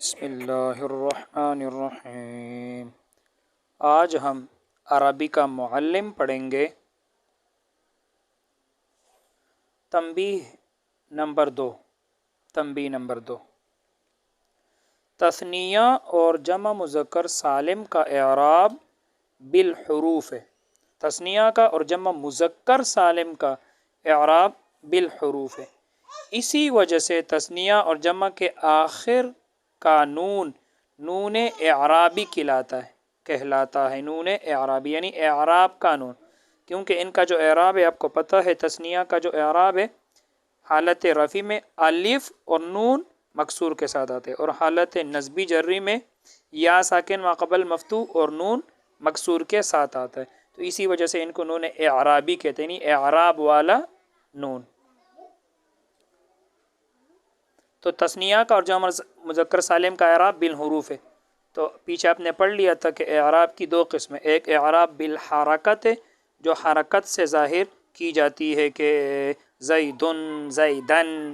بسم اللہ الرحمن الرحیم۔ آج ہم عربی کا معلم پڑھیں گے۔ تنبیہ نمبر دو، تثنیہ اور جمع مذکر سالم کا اعراب بالحروف ہے۔ تثنیہ کا اور جمع مذکر سالم کا اعراب بالحروف ہے۔ اسی وجہ سے تثنیہ اور جمع کے آخر کا نون اعرابی کہلاتا ہے نون اعرابی یعنی اعراب کا نون، کیونکہ ان کا جو اعراب ہے آپ کو پتہ ہے۔ تثنیہ کا جو اعراب ہے حالت رفع میں الف اور نون مکسور کے ساتھ آتے ہیں، اور حالت نصبی جری میں یا ساکن ما قبل مفتوح اور نون مکسور کے ساتھ آتا ہے، تو اسی وجہ سے ان کو نون اعرابی کہتے ہیں، یعنی اعراب والا نون۔ تو تثنیہ کا اور جمع مذکر سالم کا اعراب بالحروف ہے۔ تو پیچھے آپ نے پڑھ لیا تھا کہ اعراب کی دو قسمیں، ایک اعراب بالحرکت ہے جو حرکت سے ظاہر کی جاتی ہے کہ زیدن زیدن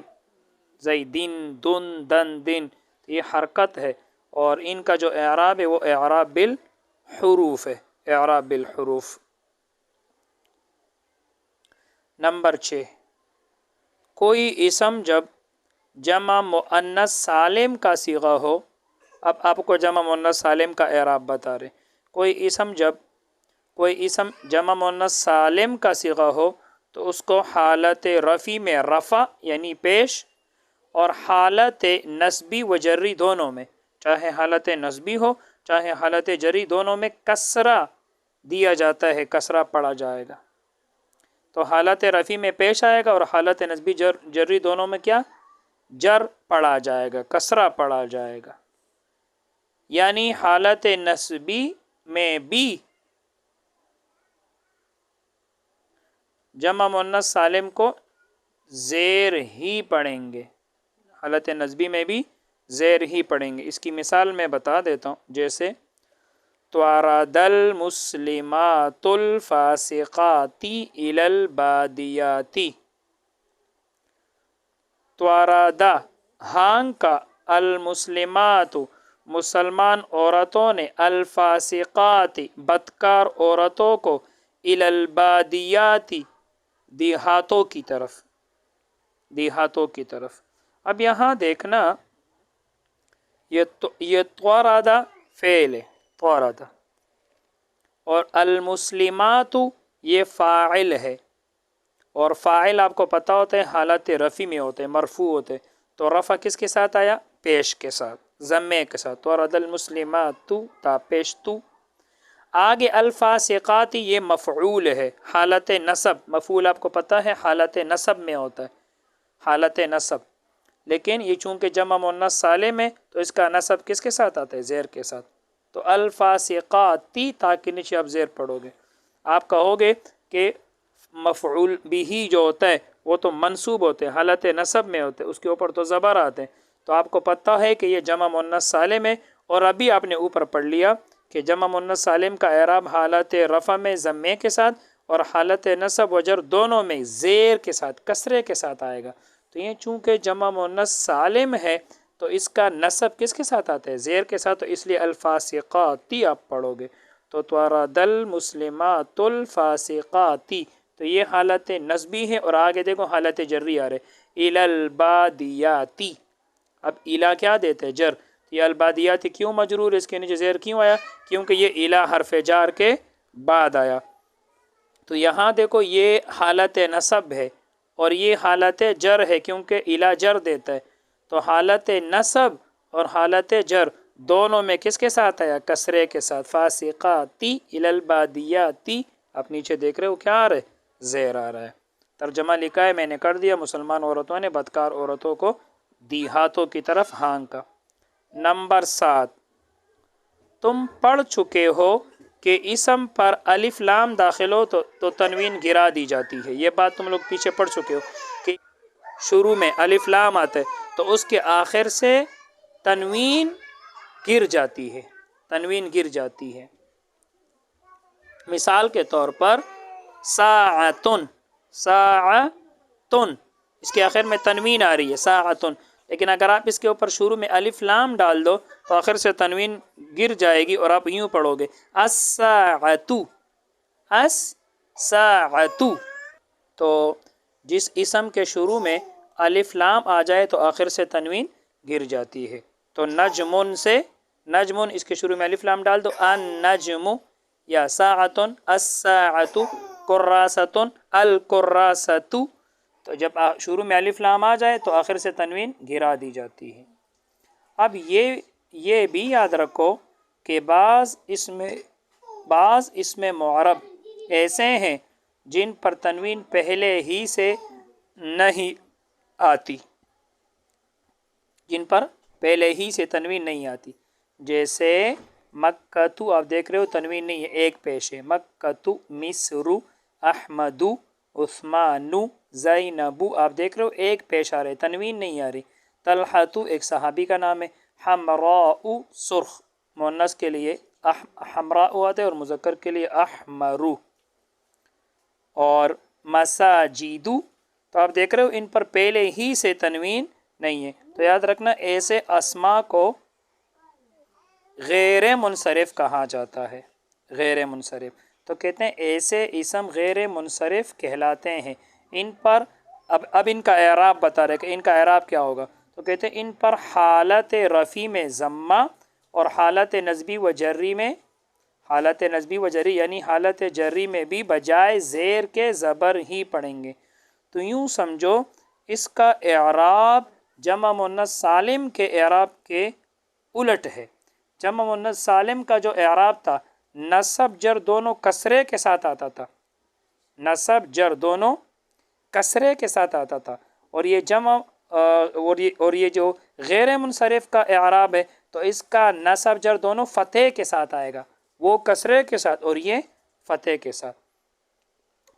زیدن دن دن دن، یہ حرکت ہے، اور ان کا جو اعراب ہے وہ اعراب بالحروف ہے، اعراب بالحروف۔ نمبر 6، کوئی اسم جب جمع مؤنث سالم کا صیغہ ہو۔ اب آپ کو جمع مؤنث سالم کا اعراب بتا رہے۔ کوئی اسم جمع مؤنث سالم کا صیغہ ہو تو اس کو حالت رفع میں رفع یعنی پیش، اور حالت نصبی و جری دونوں میں، چاہے حالت نصبی ہو چاہے حالت جری، دونوں میں کسرہ دیا جاتا ہے، کسرہ پڑھا جائے گا۔ تو حالت رفع میں پیش آئے گا، اور حالت نصبی جری دونوں میں کیا؟ جر پڑھا جائے گا، کسرہ پڑھا جائے گا۔ یعنی حالت نصبی میں بھی جمع مؤنث سالم کو زیر ہی پڑھیں گے، حالت نصبی میں بھی زیر ہی پڑھیں گے۔ اس کی مثال میں بتا دیتا ہوں، جیسے طَرَدَ الْمُسْلِمَاتُ الْفَاسِقَاتِ إِلَى الْبَادِيَاتِ۔ طَرَدَ ہانکا، المسلمات مسلمان عورتوں نے، الفاسقات بدکار عورتوں کو، إِلَى الْبَادِيَاتِ دیہاتوں کی طرف۔ اب یہاں دیکھنا، یہ طَرَدَ فعل ہے، طَرَدَ، اور المسلمات یہ فاعل ہے، اور فاعل آپ کو پتہ ہوتا ہے حالت رفع میں ہوتے ہیں، مرفوع ہوتے ہیں، تو رفع کس کے ساتھ آیا؟ پیش کے ساتھ، ضمے کے ساتھ۔ طَرَدَ المسلمات تا پیش تو۔ آگے الفاسقات یہ مفعول ہے، حالت نصب، مفعول آپ کو پتہ ہے حالت نصب میں ہوتا ہے، حالت نصب، لیکن یہ چونکہ جمع مؤنث سالم ہے تو اس کا نصب کس کے ساتھ آتا ہے؟ زیر کے ساتھ۔ تو الفاسقاتی تاکہ نیچے آپ زیر پڑھو گے، آپ کہو گے کہ مفعول بھی جو ہوتا ہے وہ تو منصوب ہوتے ہیں، حالت نصب میں ہوتے ہیں، اس کے اوپر تو زبر آتے ہیں، تو آپ کو پتہ ہے کہ یہ جمع مؤنث سالم ہے، اور ابھی آپ نے اوپر پڑھ لیا کہ جمع مؤنث سالم کا اعراب حالت رفع میں ضمے کے ساتھ اور حالت نصب و جر دونوں میں زیر کے ساتھ، کسرے کے ساتھ آئے گا۔ تو یہ چونکہ جمع مؤنث سالم ہے تو اس کا نصب کس کے ساتھ آتا ہے؟ زیر کے ساتھ، تو اس لیے الفاسقاتی آپ پڑھو گے۔ تو طَرَدَ الْمُسْلِمَاتُ الْفَاسِقَاتِ، تو یہ حالت نصبی ہے، اور آگے دیکھو حالت جری آ رہے، إِلَى الْبَادِيَاتِ۔ اب الا کیا دیتے ہیں؟ جر۔ یہ البادیات کیوں مجرور، اس کے نیچے زیر کیوں آیا؟ کیونکہ یہ الا حرف جار کے بعد آیا۔ تو یہاں دیکھو یہ حالت نصب ہے اور یہ حالت جر ہے، کیونکہ الا جر دیتا ہے، تو حالت نصب اور حالت جر دونوں میں کس کے ساتھ آیا؟ کسرے کے ساتھ۔ فاسقاتی إِلَى الْبَادِيَاتِ، آپ نیچے دیکھ رہے ہو کیا آ رہا ہے؟ زیر آ رہا ہے۔ ترجمہ لکھا ہے میں نے، کر دیا، مسلمان عورتوں نے بدکار عورتوں کو دیہاتوں کی طرف ہانکا۔ نمبر 7، تم پڑھ چکے ہو کہ اسم پر الف لام داخل ہو تو تنوین گرا دی جاتی ہے۔ یہ بات تم لوگ پیچھے پڑھ چکے ہو کہ شروع میں الف لام آتا ہے تو اس کے آخر سے تنوین گر جاتی ہے، تنوین گر جاتی ہے۔ مثال کے طور پر ساعتن، ساعتن، اس کے آخر میں تنوین آ رہی ہے، ساعتن، لیکن اگر آپ اس کے اوپر شروع میں الف لام ڈال دو تو آخر سے تنوین گر جائے گی اور آپ یوں پڑھو گے الساعۃ، الساعۃ۔ تو جس اسم کے شروع میں الف لام آ جائے تو آخر سے تنوین گر جاتی ہے۔ تو نجمن سے نجمن، اس کے شروع میں الف لام ڈال دو، النجم، یا ساعۃ، الساعۃ، کراست، الکراست۔ تو جب شروع میں الف لام آ جائے تو آخر سے تنوین گرا دی جاتی ہے۔ اب یہ بھی یاد رکھو کہ بعض اسم معرب ایسے ہیں جن پر تنوین پہلے ہی سے نہیں آتی، جن پر پہلے ہی سے تنوین نہیں آتی، جیسے مکۃ، آپ دیکھ رہے ہو تنوین نہیں ہے، ایک پیش ہے، مکۃ، مصر، احمد، عثمان، زینب، آپ دیکھ رہے ہو ایک پیش آ رہے، تنوین نہیں آ رہی۔ طلحۃ ایک صحابی کا نام ہے، حمراء سرخ، مؤنث کے لیے حمراء آتا ہے اور مذکر کے لیے احمر۔ اور مساجد، تو آپ دیکھ رہے ہو ان پر پہلے ہی سے تنوین نہیں ہے، تو یاد رکھنا ایسے اسما کو غیر منصرف کہا جاتا ہے، غیر منصرف۔ تو کہتے ہیں ایسے اسم غیر منصرف کہلاتے ہیں۔ ان پر اب ان کا اعراب بتا رہے کہ ان کا اعراب کیا ہوگا، تو کہتے ہیں ان پر حالت رفع میں ضمہ اور حالت نصبی و جری میں، حالت نصبی و جری یعنی حالت جری میں بھی بجائے زیر کے زبر ہی پڑھیں گے۔ تو یوں سمجھو اس کا اعراب جمع مؤنث سالم کے اعراب کے الٹ ہے۔ جمع مؤنث سالم کا جو اعراب تھا نصب جر دونوں کسرے کے ساتھ آتا تھا، نصب جر دونوں کسرے کے ساتھ آتا تھا، اور یہ جمع اور یہ جو غیر منصرف کا اعراب ہے تو اس کا نصب جر دونوں فتح کے ساتھ آئے گا، وہ کسرے کے ساتھ اور یہ فتح کے ساتھ۔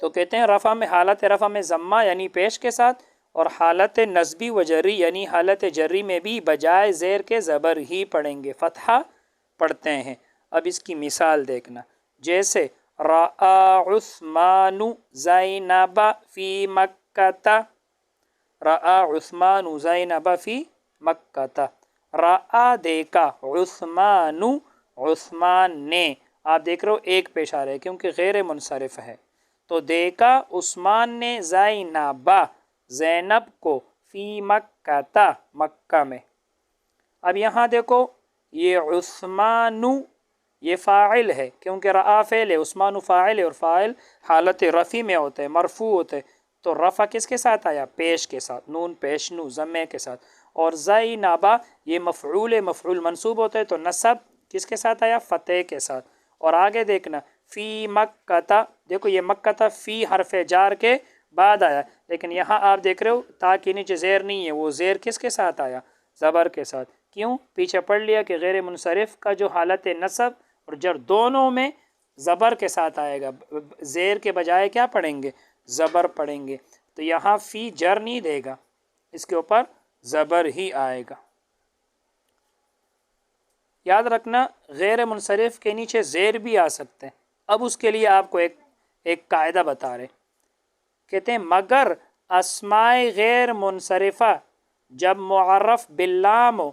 تو کہتے ہیں رفع میں، حالت رفع میں ضمہ یعنی پیش کے ساتھ، اور حالت نصبی و جری یعنی حالت جری میں بھی بجائے زیر کے زبر ہی پڑھیں گے، فتحہ پڑھتے ہیں۔ اب اس کی مثال دیکھنا، جیسے رأى عثمان زینب فی مکہ، رأى عثمان زینب فی مکہ، رأى دیکھا، عثمان عثمان نے، آپ دیکھ رہے ہو ایک پیش آ رہا ہے کیونکہ غیر منصرف ہے، تو دیکھا عثمان نے زینب زینب کو، فی مکہ مکہ میں۔ اب یہاں دیکھو یہ عثمان یہ فاعل ہے کیونکہ رأى فعل ہے، عثمان فاعل ہے، اور فاعل حالت رفع میں ہوتا ہے، مرفوع ہوتا ہے، تو رفع کس کے ساتھ آیا؟ پیش کے ساتھ، نون پیش نو ضمے کے ساتھ۔ اور زینب یہ مفعول ہے، مفعول منصوب ہوتا ہے، تو نصب کس کے ساتھ آیا؟ فتح کے ساتھ۔ اور آگے دیکھنا فی مکہ، دیکھو یہ مکہ فی حرف جار کے بعد آیا، لیکن یہاں آپ دیکھ رہے ہو تا کے نیچے زیر نہیں ہے، وہ زیر کس کے ساتھ آیا؟ زبر کے ساتھ۔ کیوں؟ پیچھے پڑھ لیا کہ غیر منصرف کا جو حالت نصب اور جر دونوں میں زبر کے ساتھ آئے گا، زیر کے بجائے کیا پڑھیں گے؟ زبر پڑھیں گے، تو یہاں فی جر نہیں دے گا، اس کے اوپر زبر ہی آئے گا۔ یاد رکھنا غیر منصرف کے نیچے زیر بھی آ سکتے ہیں۔ اب اس کے لیے آپ کو ایک قاعدہ بتا رہے، کہتے ہیں مگر اسماء غیر منصرفہ جب معرف باللام ہو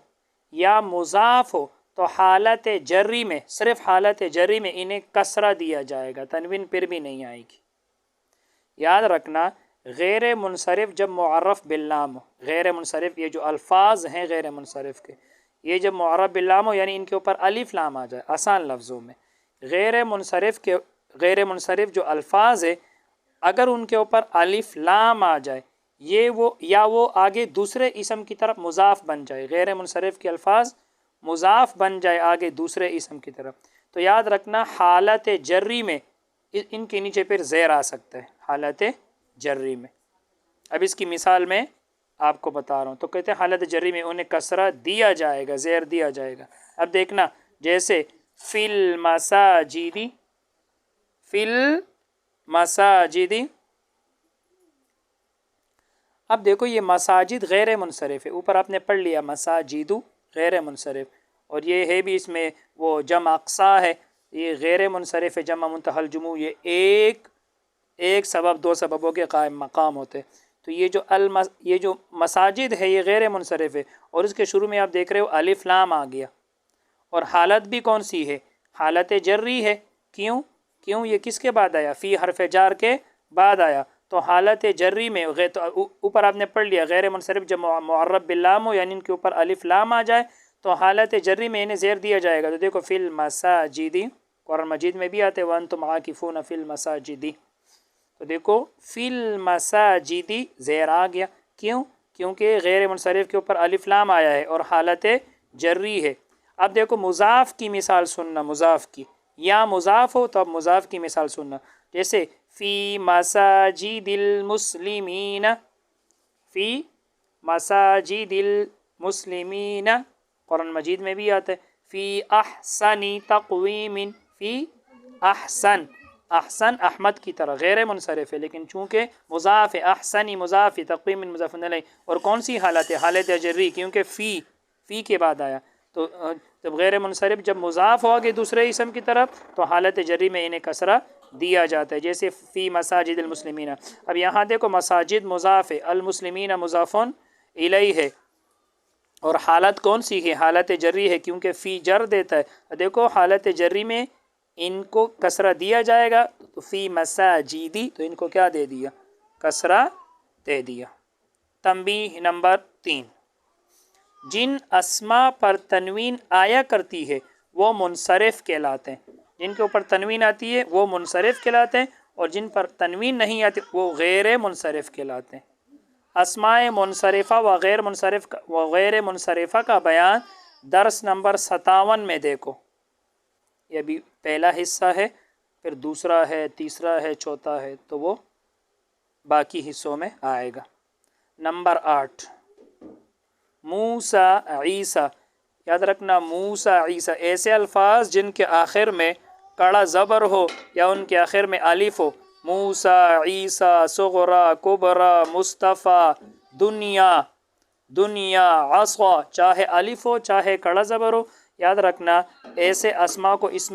یا مضاف ہو تو حالت جری میں، صرف حالت جری میں انہیں کسرہ دیا جائے گا، تنوین پھر بھی نہیں آئے گی۔ یاد رکھنا غیر منصرف جب معرف باللام ہو، غیر منصرف یہ جو الفاظ ہیں غیر منصرف کے، یہ جب معرف باللام ہو یعنی ان کے اوپر الف لام آ جائے، آسان لفظوں میں غیر منصرف جو الفاظ ہے اگر ان کے اوپر الف لام آ جائے، وہ آگے دوسرے اسم کی طرف مضاف بن جائے، غیر منصرف کے الفاظ مضاف بن جائے آگے دوسرے اسم کی طرف، تو یاد رکھنا حالت جری میں ان کے نیچے پھر زیر آ سکتا ہے، حالت جری میں۔ اب اس کی مثال میں آپ کو بتا رہا ہوں، تو کہتے ہیں حالت جری میں انہیں کسرہ دیا جائے گا، زیر دیا جائے گا۔ اب دیکھنا جیسے فی المساجد، فی المساجد، اب دیکھو یہ مساجد غیر منصرف ہے، اوپر آپ نے پڑھ لیا مساجد غیر منصرف، اور یہ ہے بھی اس میں وہ جمع اقصا ہے، یہ غیر منصرف ہے، جمع منتہی الجموع، یہ ایک سبب دو سببوں کے قائم مقام ہوتے، تو یہ جو مساجد ہے یہ غیر منصرف ہے، اور اس کے شروع میں آپ دیکھ رہے ہو الف لام آ گیا، اور حالت بھی کون سی ہے؟ حالت جری ہے۔ کیوں؟ یہ کس کے بعد آیا؟ فی حرف جار کے بعد آیا، تو حالت جری میں تو اوپر آپ نے پڑھ لیا غیر منصرف جب معرب باللام ہو، یعنی ان کے اوپر الف لام آ جائے تو حالت جری میں انہیں زیر دیا جائے گا۔ تو دیکھو فی المساجد، قرآن مجید میں بھی آتے وانتم عاکفون فی المساجد، تو دیکھو فی المساجد زیر آ گیا۔ کیوں؟ کیونکہ غیر منصرف کے اوپر الف لام آیا ہے اور حالت جری ہے۔ اب دیکھو مضاف کی مثال سننا، مضاف کی، یا مضاف ہو تو اب مضاف کی مثال سننا، جیسے فی مساجد المسلمین، فی مساجد المسلمین، قرآن مجید میں بھی آتا ہے فی احسن تقویم، فی احسن، احسن احمد کی طرح غیر منصرف ہے، لیکن چونکہ مضاف احسنی مضاف تقویم مضاف الیہ، اور کون سی حالت ہے؟ حالت جری، کیونکہ فی کے بعد آیا، تو جب غیر منصرف جب مضاف ہو گئے دوسرے اسم کی طرف تو حالت جری میں انہیں کسرہ دیا جاتا ہے، جیسے فی مساجد المسلمین۔ اب یہاں دیکھو مساجد مضاف ہے، المسلمین مضاف الیہ ہے، اور حالت کون سی ہے؟ حالت جری ہے، کیونکہ فی جر دیتا ہے۔ دیکھو حالت جری میں ان کو کسرہ دیا جائے گا، تو فی مساجدی، تو ان کو کیا دے دیا؟ کسرہ دے دیا۔ تنبیہ نمبر 3، جن اسما پر تنوین آیا کرتی ہے وہ منصرف کہلاتے ہیں، جن کے اوپر تنوین آتی ہے وہ منصرف کہلاتے ہیں، اور جن پر تنوین نہیں آتی وہ غیر منصرف کہلاتے ہیں۔ اسماء منصرفہ و غیر منصرفہ کا بیان درس نمبر 57 میں دیکھو، یہ بھی پہلا حصہ ہے، پھر دوسرا ہے، تیسرا ہے، چوتھا ہے، تو وہ باقی حصوں میں آئے گا۔ نمبر 8، موسیٰ عیسیٰ، یاد رکھنا موسیٰ عیسیٰ، ایسے الفاظ جن کے آخر میں کڑا زبر ہو یا ان کے آخر میں الف ہو، موسیٰ، عیسیٰ، صغرا، کبرا، مصطفیٰ، دنیا، عصا، چاہے الف ہو چاہے کڑا زبر ہو، یاد رکھنا ایسے اسما کو اس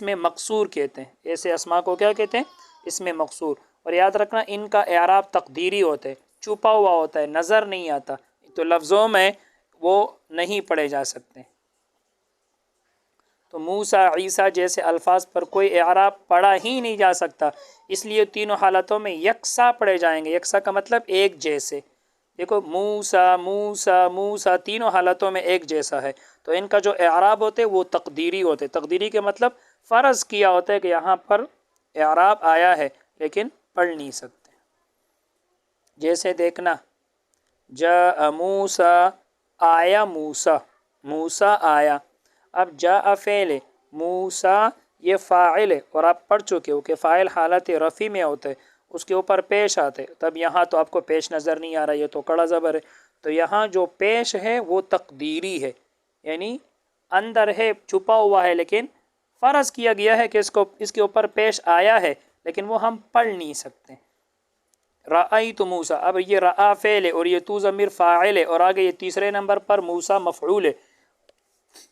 میں مقصور کہتے ہیں۔ ایسے اسما کو کیا کہتے ہیں؟ اس میں مقصور، اور یاد رکھنا ان کا اعراب تقدیری ہوتا ہے، چھپا ہوا ہوتا ہے، نظر نہیں آتا، تو لفظوں میں وہ نہیں پڑھے جا سکتے۔ تو موسیٰ عیسیٰ جیسے الفاظ پر کوئی اعراب پڑھا ہی نہیں جا سکتا، اس لیے تینوں حالتوں میں یکساں پڑھے جائیں گے۔ یکساں کا مطلب ایک جیسے، دیکھو موسیٰ تینوں حالتوں میں ایک جیسا ہے، تو ان کا جو اعراب ہوتے وہ تقدیری ہوتے۔ تقدیری کے مطلب فرض کیا ہوتا ہے کہ یہاں پر اعراب آیا ہے لیکن پڑھ نہیں سکتے۔ جیسے دیکھنا جاء موسیٰ، آیا موسیٰ آیا۔ اب جاء فعل ہے، موسیٰ یہ فاعل ہے، اور آپ پڑھ چکے ہو کہ فاعل حالت رفع میں ہوتا ہے، اس کے اوپر پیش آتے، تب یہاں تو آپ کو پیش نظر نہیں آ رہا، یہ تو کڑا زبر ہے، تو یہاں جو پیش ہے وہ تقدیری ہے، یعنی اندر ہے، چھپا ہوا ہے، لیکن فرض کیا گیا ہے کہ اس کے اوپر پیش آیا ہے، لیکن وہ ہم پڑھ نہیں سکتے۔ رأیت موسیٰ، اب یہ رأى فعل ہے اور یہ تو ضمیر فاعل ہے، اور آگے یہ تیسرے نمبر پر موسیٰ مفعول ہے،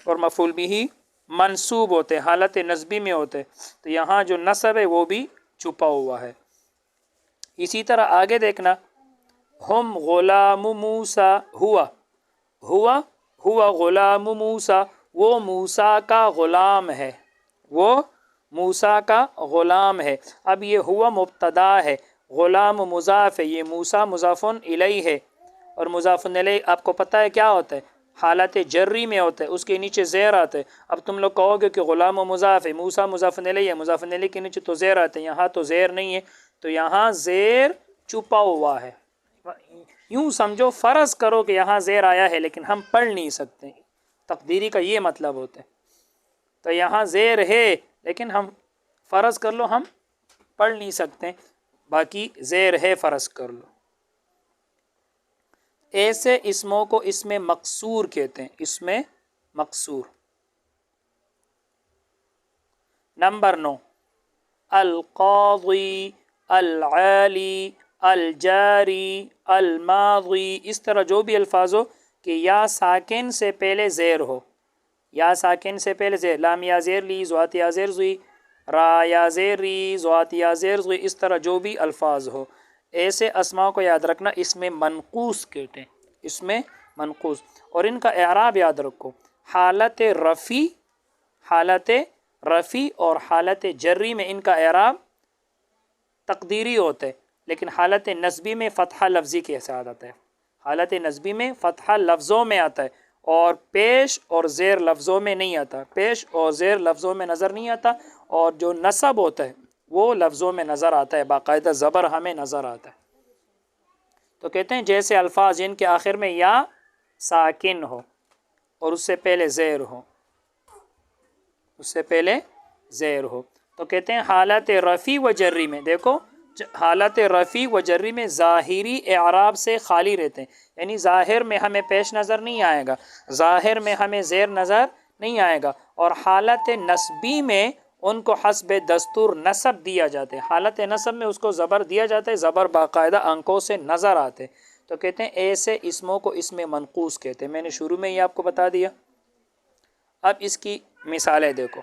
اور مفعول بھی منصوب ہوتے ہیں، حالت نصبی میں ہوتے ہیں، تو یہاں جو نصب ہے وہ بھی چھپا ہوا ہے۔ اسی طرح آگے دیکھنا ہم غلام موسیٰ، ہوا غلام موسیٰ، وہ موسیٰ کا غلام ہے، وہ موسیٰ کا غلام ہے۔ اب یہ ہوا مبتدا ہے، غلام مضاف ہے، یہ موسیٰ مضاف الیہ ہے، اور مضاف الیہ آپ کو پتہ ہے کیا ہوتا ہے؟ حالت جری میں ہوتا ہے، اس کے نیچے زیر آتا ہے۔ اب تم لوگ کہو گے کہ غلام و مضاف ہے، موسیٰ مضاف الیہ ہے، مضاف الیہ کے نیچے تو زیر آتا ہے، یہاں تو زیر نہیں ہے، تو یہاں زیر چھپا ہوا ہے۔ یوں سمجھو، فرض کرو کہ یہاں زیر آیا ہے لیکن ہم پڑھ نہیں سکتے، تقدیری کا یہ مطلب ہوتا ہے۔ تو یہاں زیر ہے لیکن ہم فرض کر لو ہم پڑھ نہیں سکتے، باقی زیر ہے فرض کر لو۔ ایسے اسموں کو اس میں مقصور کہتے ہیں، اس میں مقصور۔ نمبر 9، القاضی، العالی، الجاری، الماضی، اس طرح جو بھی الفاظ ہو کہ یا ساکن سے پہلے زیر ہو، یا ساکن سے پہلے زیر، لام یا زیر لی، زوات یا زیر زوی، را یا زیر ری، زوات یا زیر زوی، اس طرح جو بھی الفاظ ہو، ایسے اسماء کو یاد رکھنا، اس میں منقوص کہتے ہیں، اس میں منقوص، اور ان کا اعراب یاد رکھو، حالت رفی اور حالت جری میں ان کا اعراب تقدیری ہوتا ہے، لیکن حالت نصبی میں فتحہ لفظی کے ساتھ آتا ہے، حالت نصبی میں فتحہ لفظوں میں آتا ہے اور پیش اور زیر لفظوں میں نہیں آتا، پیش اور زیر لفظوں میں نظر نہیں آتا، اور جو نصب ہوتا ہے وہ لفظوں میں نظر آتا ہے، باقاعدہ زبر ہمیں نظر آتا ہے۔ تو کہتے ہیں جیسے الفاظ جن کے آخر میں یا ساکن ہو اور اس سے پہلے زیر ہو، تو کہتے ہیں حالت رفی و جری میں، دیکھو حالت رفی و جری میں ظاہری اعراب سے خالی رہتے ہیں، یعنی ظاہر میں ہمیں پیش نظر نہیں آئے گا، ظاہر میں ہمیں زیر نظر نہیں آئے گا، اور حالت نصبی میں ان کو حسب دستور نصب دیا جاتا ہے، حالت نصب میں اس کو زبر دیا جاتا ہے، زبر باقاعدہ انکوں سے نظر آتے، تو کہتے ہیں ایسے اسموں کو اسم منقوص کہتے ہیں۔ میں نے شروع میں ہی آپ کو بتا دیا۔ اب اس کی مثالیں دیکھو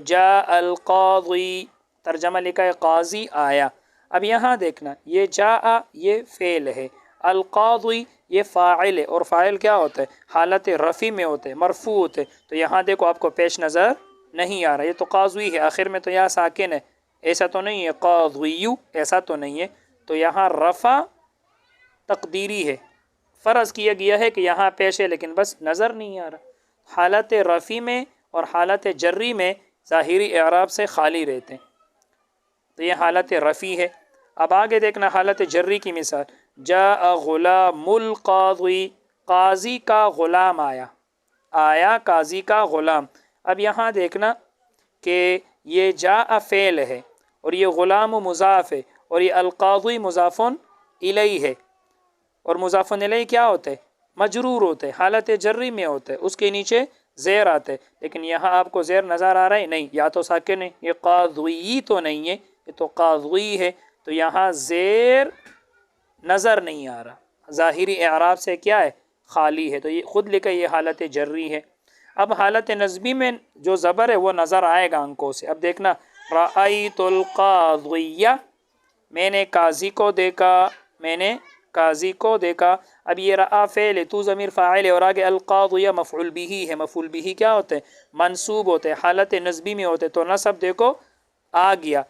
جاء القاضی، ترجمہ لکھا ہے قاضی آیا۔ اب یہاں دیکھنا، یہ جاء یہ فعل ہے، القاضی یہ فاعل ہے، اور فاعل کیا ہوتا ہے؟ حالت رفع میں ہوتے ہیں، مرفوع ہوتے ہیں، تو یہاں دیکھو آپ کو پیش نظر نہیں آ رہا، یہ تو قاضی ہے، آخر میں تو یا ساکن ہے، ایسا تو نہیں ہے قاضی، ایسا تو نہیں ہے، تو یہاں رفع تقدیری ہے، فرض کیا گیا ہے کہ یہاں پیش ہے لیکن بس نظر نہیں آ رہا۔ حالت رفع میں اور حالت جری میں ظاہری اعراب سے خالی رہتے ہیں، تو یہ حالت رفع ہے۔ اب آگے دیکھنا حالت جری کی مثال، جاء غلام القاضی، قاضی کا غلام آیا قاضی کا غلام۔ اب یہاں دیکھنا کہ یہ جاء فعل ہے اور یہ غلام مضاف ہے اور یہ القاضی مضاف الیہ ہے، اور مضاف الیہ کیا ہوتا ہے؟ مجرور ہوتے، حالت جری میں ہوتے، اس کے نیچے زیر آتے، لیکن یہاں آپ کو زیر نظر آ رہا ہے نہیں، یا تو ساکن ہے، یہ قاضی تو نہیں ہے، یہ تو قاضی ہے، تو یہاں زیر نظر نہیں آ رہا، ظاہری اعراب سے کیا ہے؟ خالی ہے، تو یہ خود لکھا یہ حالت جری ہے۔ اب حالت نصبی میں جو زبر ہے وہ نظر آئے گا انکوں سے۔ اب دیکھنا رأیت القاضی، میں نے قاضی کو دیکھا، اب یہ رأى فعل ہے، تو ضمیر فاعل ہے، اور آگے القاضی مفعول به ہے، مفعول به کیا ہوتے ہیں؟ منصوب ہوتے ہیں، حالت نصبی میں ہوتے، تو نصب دیکھو آ گیا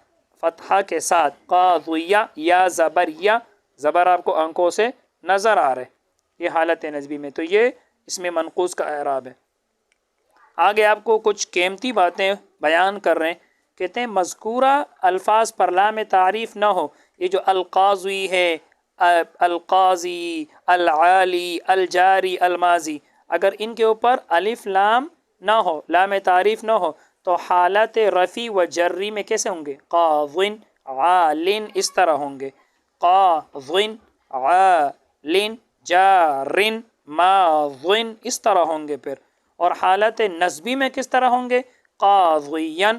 فتحہ کے ساتھ، قاضیہ یا زبر آپ کو انکوں سے نظر آ رہے، یہ حالت نصبی میں، تو یہ اس میں منقوص کا اعراب ہے۔ آگے آپ کو کچھ قیمتی باتیں بیان کر رہے ہیں، کہتے ہیں مذکورہ الفاظ پر لام تعریف نہ ہو، یہ جو القاضی ہے، القاضی، العالی، الجاری، الماضی، اگر ان کے اوپر الف لام نہ ہو، لام تعریف نہ ہو، تو حالت رفع و جری میں کیسے ہوں گے؟ قاضٍ، عالٍ، اس طرح ہوں گے، قاضٍ، عالٍ، جارٍ، ماضٍ، اس طرح ہوں گے پھر، اور حالت نصبی میں کس طرح ہوں گے؟ قاضیًا،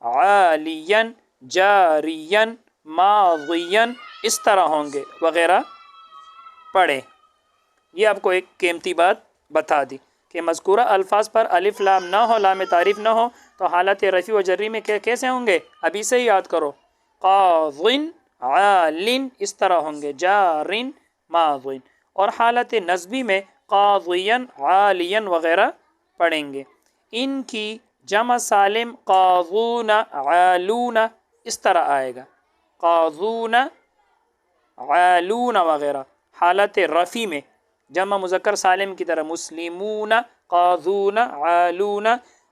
عالیًا، جاریًا، ماضیًا، اس طرح ہوں گے وغیرہ پڑھیں۔ یہ آپ کو ایک قیمتی بات بتا دی کہ مذکورہ الفاظ پر الف لام نہ ہو، لام تعریف نہ ہو، تو حالت رفع و جری میں کیسے ہوں گے؟ ابھی سے ہی یاد کرو، قاضٍ، عالٍ، اس طرح ہوں گے، جارٍ، ماضٍ، اور حالت نصبی میں قاضیًا، عالیًا وغیرہ پڑھیں گے۔ ان کی جمع سالم قاضون، عالون، اس طرح آئے گا، قاضون، عالون وغیرہ۔ حالت رفع میں جمع مذکر سالم کی طرح مسلمون، قاضون، عالون،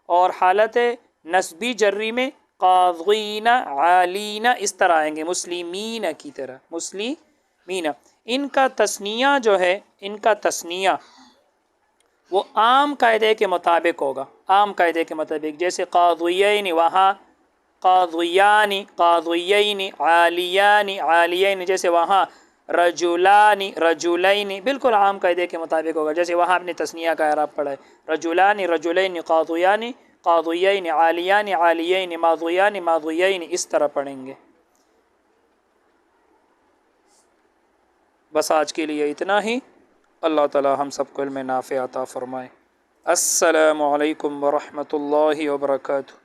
اور حالت نصبی جری میں قاضین، عالین، اس طرح آئیں گے، مسلمین کی طرح، مسلمین۔ ان کا تثنیہ جو ہے، ان کا تثنیہ وہ عام قاعدے کے مطابق ہوگا، عام قاعدے کے مطابق، جیسے قاضیین وہاں، قاضیان، قاضیین، عالیان، عالیین، جیسے وہاں رجلان، رجلین، بالکل عام قاعدے کے مطابق ہوگا، جیسے وہاں آپ نے تثنیہ کا اعراب پڑھا ہے، رجلان، رجلین، قاضیان، قاضیین، عالیان، عالیین، ماضیان، ماضیین، اس طرح پڑھیں گے۔ بس آج کے لیے اتنا ہی، اللہ تعالی ہم سب کو علم نافع عطا فرمائے۔ السلام علیکم ورحمۃ اللہ وبرکاتہ۔